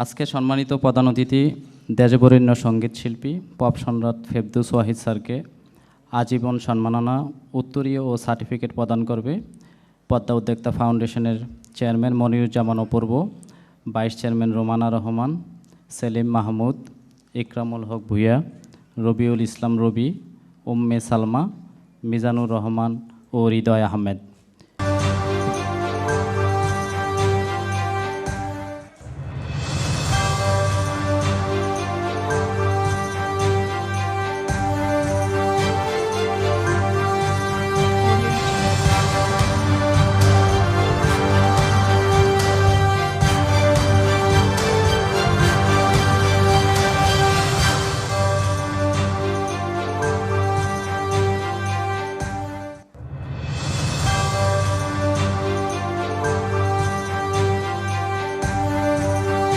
আজকে সম্মানিত প্রধান অতিথি দেশবরেণ্য সঙ্গীত শিল্পী পপ সম্রাট ফেরদৌস ওয়াহিদ স্যারকে আজীবন সম্মাননা উত্তরীয় ও সার্টিফিকেট প্রদান করবে পদ্মা উদ্যোক্তা ফাউন্ডেশনের চেয়ারম্যান মনিরুজ্জামান অপূর্ব, ভাইস চেয়ারম্যান রোমানা রহমান, সেলিম মাহমুদ, ইকরামুল হক ভূঁইয়া, রবিউল ইসলাম রবি, উম্মে সালমা, মিজানুর রহমান ও হৃদয় আহমেদ।